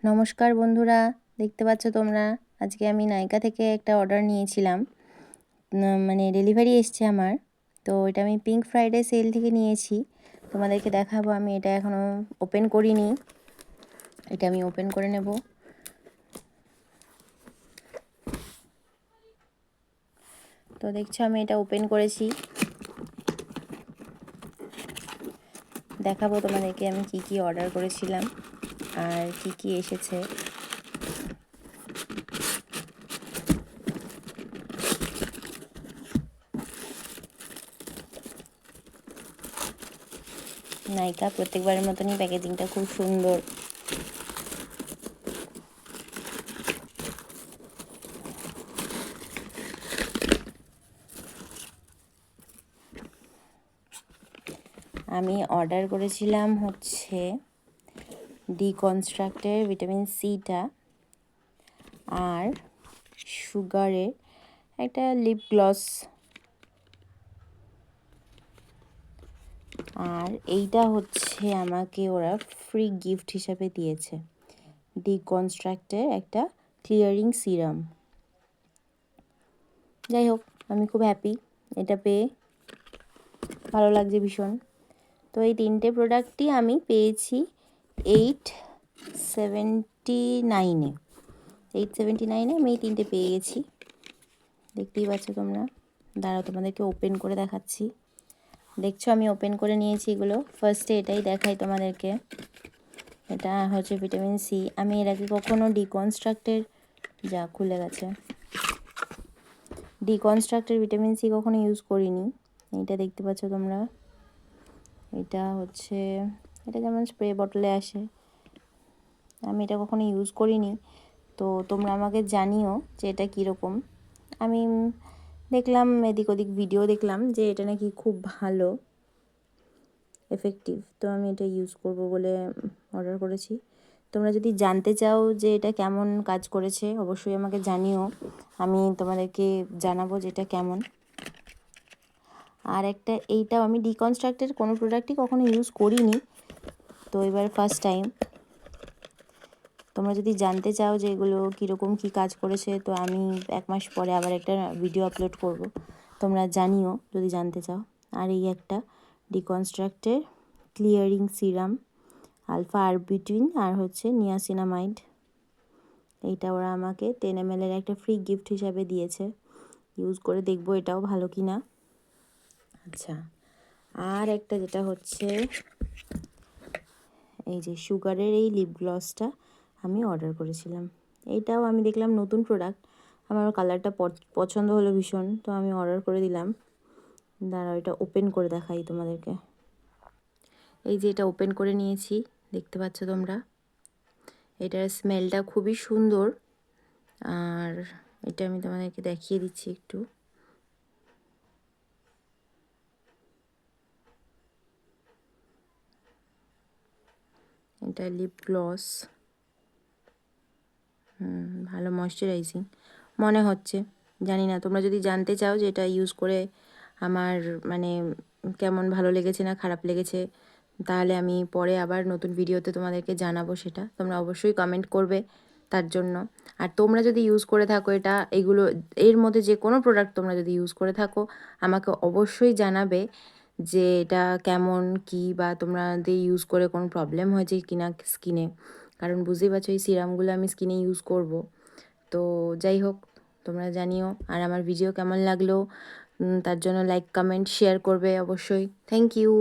নমস্কার বন্ধুরা, দেখতে পাচ্ছ তোমরা আজকে আমি নাইকা থেকে একটা অর্ডার নিয়েছিলাম, মানে ডেলিভারি এসছে আমার। তো এটা আমি পিঙ্ক ফ্রাইডে সেল থেকে নিয়েছি, তোমাদেরকে দেখাবো। আমি এটা এখনও ওপেন করিনি, এটা আমি ওপেন করে নেব। তো দেখছো আমি এটা ওপেন করেছি, দেখাবো তোমাদেরকে আমি কি কি অর্ডার করেছিলাম আর কি কি এসেছে। নাইকা প্রত্যেকবারের মতনই প্যাকেজিংটা খুব সুন্দর। আমি অর্ডার করেছিলাম হচ্ছে ডিকনস্ট্রাক্টের ভিটামিন সিটা আর সুগারের একটা লিপ গ্লস, আর এইটা হচ্ছে আমাকে ওরা ফ্রি গিফট হিসাবে দিয়েছে, ডিকনস্ট্রাক্টের একটা ক্লিয়ারিং সিরাম। যাই হোক, আমি খুব হ্যাপি, এটা পেয়ে ভালো লাগছে ভীষণ। তো এই তিনটে প্রোডাক্টই আমি পেয়েছি 879-এ আমি এই তিনটে পেয়ে গেছি। দেখতেই পাচ্ছ তোমরা, দাঁড়াও তোমাদেরকে ওপেন করে দেখাচ্ছি। দেখছো আমি ওপেন করে নিয়েছি এগুলো। ফার্স্টে এটাই দেখাই তোমাদেরকে, এটা হচ্ছে ভিটামিন সি। আমি এর আগে কখনো খুলে গেছে, ডিকনস্ট্রাক্টের ভিটামিন সি কখনো ইউজ করিনি। এটা দেখতে পাচ্ছ তোমরা, এটা হচ্ছে, এটা যেমন স্প্রে বটলে আসে, আমি এটা কখনো ইউজ করিনি। তো তোমরা আমাকে জানিও যে এটা কীরকম। আমি দেখলাম এদিক ওদিক ভিডিও দেখলাম যে এটা নাকি খুব ভালো এফেক্টিভ, তো আমি এটা ইউজ করব বলে অর্ডার করেছি। তোমরা যদি জানতে চাও যে এটা কেমন কাজ করেছে অবশ্যই আমাকে জানিও, আমি তোমাদেরকে জানাবো যে এটা কেমন। আর একটা, এইটাও আমি ডিকনস্ট্রাক্টের কোনো প্রোডাক্টই কখনো ইউজ করিনি, তো এবার ফার্স্ট টাইম। তোমরা যদি জানতে চাও যে এগুলো কীরকম কী কাজ করেছে, তো আমি 1 মাস পরে আবার একটা ভিডিও আপলোড করব, তোমরা জানিও যদি জানতে চাও। আর এই একটা ডিকনস্ট্রাক্টের ক্লিয়ারিং সিরাম, আলফা আরবিটুইন আর হচ্ছে নিয়াসিনামাইড, এইটা ওরা আমাকে 10 ml একটা ফ্রি গিফট হিসাবে দিয়েছে। ইউজ করে দেখবো এটাও ভালো কি না। আচ্ছা, আর একটা যেটা হচ্ছে এই যে সুগারের এই লিপ গ্লসটা আমি অর্ডার করেছিলাম। এইটাও আমি দেখলাম নতুন প্রোডাক্ট, আমার কালারটা পছন্দ হলো ভীষণ, তো আমি অর্ডার করে দিলাম। দাঁড়াও এটা ওপেন করে দেখাই তোমাদেরকে। এই যে এটা ওপেন করে নিয়েছি, দেখতে পাচ্ছ তোমরা, এটার স্মেলটা খুবই সুন্দর। আর এটা আমি তোমাদেরকে দেখিয়ে দিচ্ছি একটু। এটা লিপ গ্লস, ভালো ময়শ্চারাইজিং মনে হচ্ছে, জানি না। তোমরা যদি জানতে চাও যে এটা ইউজ করে আমার মানে কেমন ভালো লেগেছে না খারাপ লেগেছে, তাহলে আমি পরে আবার নতুন ভিডিওতে তোমাদেরকে জানাবো, সেটা তোমরা অবশ্যই কমেন্ট করবে তার জন্য। আর তোমরা যদি ইউজ করে থাকো এটা, এগুলো এর মধ্যে যে কোনো প্রোডাক্ট তোমরা যদি ইউজ করে থাকো আমাকে অবশ্যই জানাবে যে এটা কেমন কি, বা তোমাদের ইউজ করে কোনো প্রবলেম হয়েছে কিনা স্কিনে, কারণ বুঝতেই পারছো এই সিরামগুলো আমি স্কিনে ইউজ করব। তো যাই হোক, তোমরা জানিও। আর আমার ভিডিও কেমন লাগলো তার জন্য লাইক কমেন্ট শেয়ার করবে অবশ্যই। Thank you.